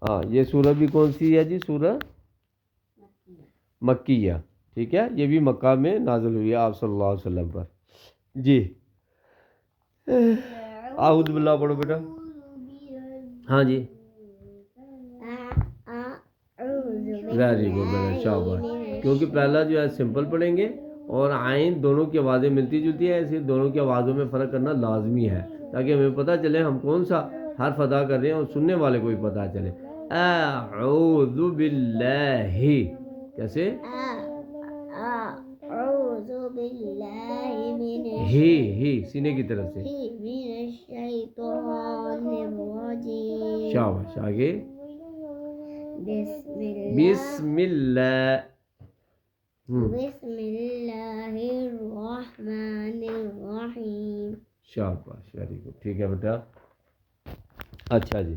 ہاں یہ سورہ بھی کون سی ہے جی؟ سورہ مکیہ، ٹھیک ہے، یہ بھی مکہ میں نازل ہوئی ہے آپ صلی اللہ علیہ وسلم پر جی۔ اعوذ باللہ پڑھو بیٹا۔ ہاں جی ویری گڈ بیٹا، شاباش۔ کیونکہ پہلا جو ہے سمپل پڑھیں گے اور آئین دونوں کی آوازیں ملتی جلتی ہیں، ایسے دونوں کی آوازوں میں فرق کرنا لازمی ہے تاکہ ہمیں پتہ چلے ہم کون سا حرف ادا کر رہے ہیں اور سننے والے کو بھی پتہ چلے۔ اعوذ باللہ، کیسے؟ اعوذ باللہ من ہی سینے کی طرف سے، الشیطان الرجیم، شاباش۔ آگے بسم اللہ بسم اللہ الرحمن الرحیم۔ شاباش، ویری گڈ، ٹھیک ہے بیٹا۔ اچھا جی،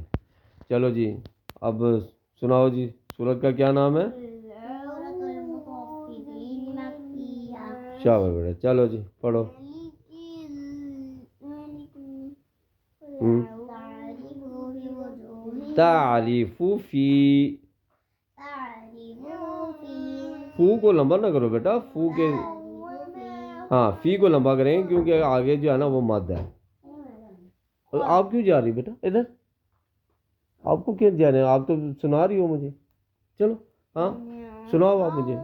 چلو جی اب سناؤ جی، سورت کا کیا نام ہے؟ شاباش بیٹا، چلو جی پڑھو۔ تعریف فی، فو کو لمبا نہ کرو بیٹا، فو کے ہاں فی کو لمبا کریں کیونکہ آگے جو ہے نا وہ مد ہے۔ آپ کیوں جا رہی بیٹا ادھر؟ آپ کو کیوں جا رہے ہیں؟ آپ تو سنا رہی ہو مجھے، چلو ہاں سناؤ آپ مجھے۔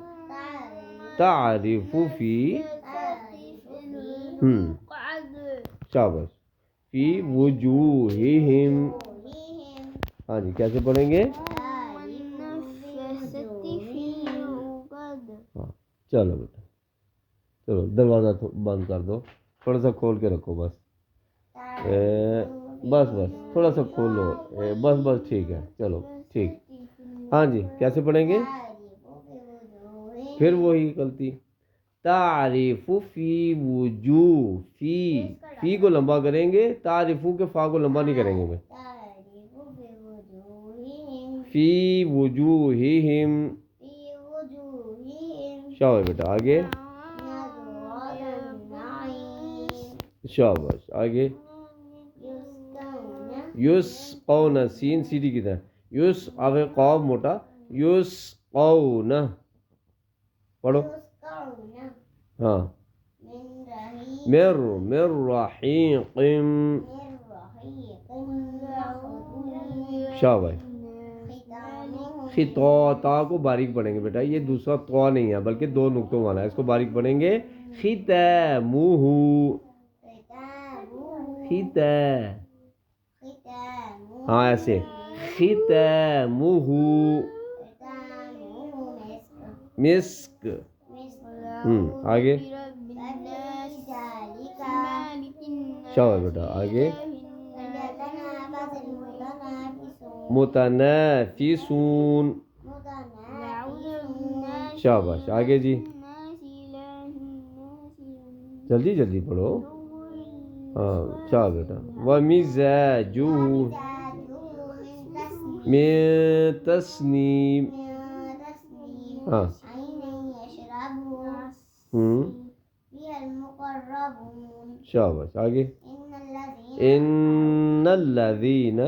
تعریف فی، شاباش، فی وجوہہم، ہاں جی کیسے پڑھیں گے؟ ہاں چلو بیٹا، چلو دروازہ بند کر دو، تھوڑا سا کھول کے رکھو بس، بس تھوڑا سا کھولو، بس ٹھیک ہے، چلو ٹھیک۔ ہاں جی کیسے پڑھیں گے؟ پھر وہی غلطی، تعریف فی وجوہ، فی کو لمبا کریں گے، تعریفو کے فا کو لمبا نہیں کریں گے، فی وجوہہم، شاباش بیٹا۔ آگے شاباش، آگے یسقون، سین سیدھی کی طرح، یس آگے قاف موٹا، یسقون، پڑھو ہاں، مر رحیق، شاباش۔ خطا، تا کو باریک پڑھیں گے بیٹا، یہ دوسرا تو نہیں ہے بلکہ دو نقطوں والا ہے، اس کو باریک پڑھیں گے۔ ختامہ، ہاں ایسے، ختامہ مسک، آگے شاباش بیٹا۔ آگے متنافسون، شاباش۔ آگے جی جلدی پڑھو، ہاں شاباش بیٹا۔ ومزاجہ من تسنیم، ہاں شاباش۔ آگے ان الذین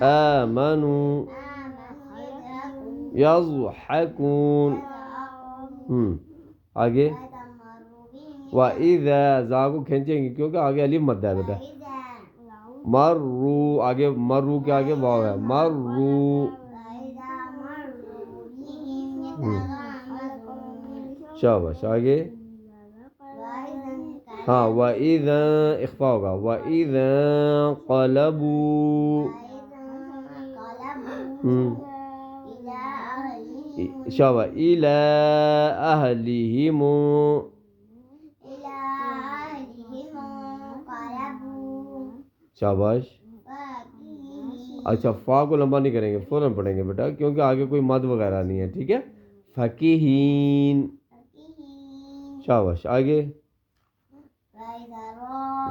آمنوا یضحکون، آگے وَإِذَا، زا کو کھینچیں گے کیونکہ آگے الف مد ہے بیٹا، مرو، آگے مرو کے آگے واو ہے، مرو، شاباش۔ آگے ہاں وَإِذَا، اخفا ہوگا، وَإِذَا قَلَبُوا، شاباش، إِلَىٰ أَهْلِهِمْ، شاباش۔ اچھا فا کو لمبا نہیں کریں گے، فوراً پڑھیں گے بیٹا کیونکہ آگے کوئی مد وغیرہ نہیں ہے، ٹھیک ہے۔ فقیہین، شاباش۔ آگے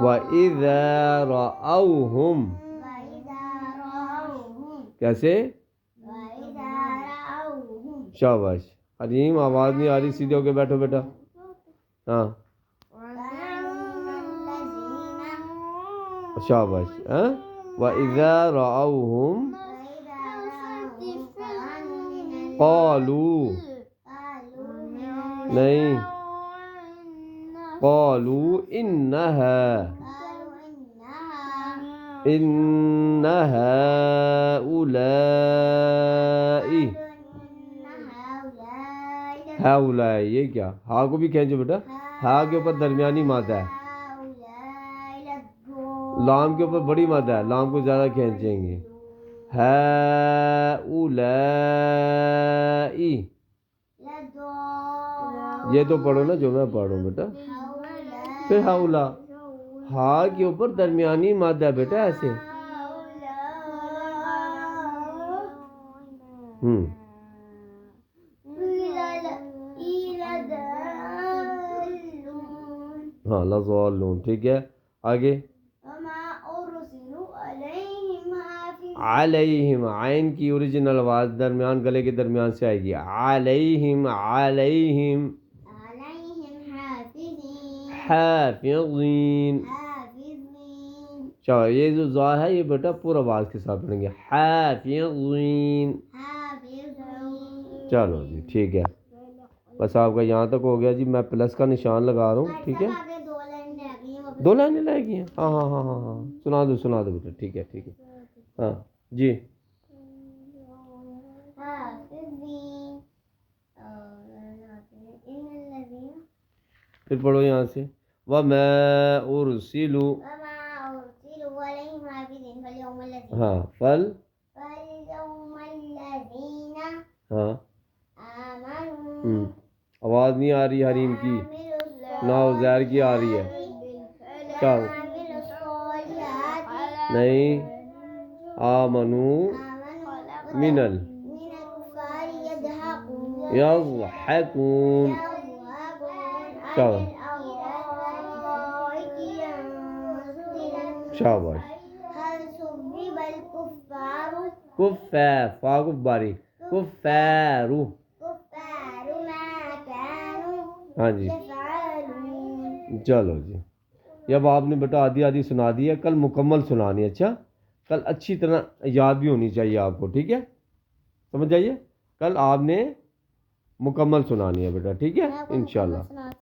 وَإِذَا رَأَوْهُمْ، کیسے؟ شاباش۔ حلیم آواز نہیں آ رہی، سیدھے ہو کے بیٹھو بیٹا، ہاں شاباش. وَإِذَا رَأَوْهُمْ قَالُوا نہیں قَالُوا إِنَّ هَؤُلَاءِ ہؤلاء. یہ کیا ہا کو بھی کھینچو بیٹا, ہا کے اوپر درمیانی مادہ ہے, لام کے اوپر بڑی مادہ ہے, لام کو زیادہ کھینچیں گے. ہؤلاء یہ تو پڑھو نا جو میں پڑھوں بیٹا. پھر ہؤلا, ہا کے اوپر درمیانی مادہ ہے بیٹا ایسے. ہاں لضالون. ٹھیک ہے آگے. علیہم, عین کی اوریجنل آواز درمیان گلے کے درمیان سے آئے گی. علیہم علیہم حافظین. چلو یہ جو زا ہے یہ بیٹا پورا آواز کے ساتھ پڑھیں گے. حافظین. چلو جی ٹھیک ہے, بس آپ کا یہاں تک ہو گیا جی. میں پلس کا نشان لگا رہا ہوں. ٹھیک ہے, 2 لائنیں رہ گئی ہیں. ہاں ہاں ہاں ہاں ہاں سنا دو بیٹا. ٹھیک ہے ٹھیک ہے. ہاں جی. پھر پڑھو یہاں سے. وَمَا أُرْسِلُوا. ہاں فل. ہاں آواز نہیں آ رہی حریم کی, نہ عزیر کی آ رہی ہے. کیا نہیں آمنو منل یضحکون. چلو شاباش. کفار, فا کو باری, کفارو. ہاں جی چلو جی. اب آپ نے بیٹا آدھی آدھی سنا دی ہے, کل مکمل سنانی ہے. اچھا کل اچھی طرح یاد بھی ہونی چاہیے آپ کو. ٹھیک ہے سمجھ جائیے, کل آپ نے مکمل سنانی ہے بیٹا. ٹھیک ہے انشاءاللہ.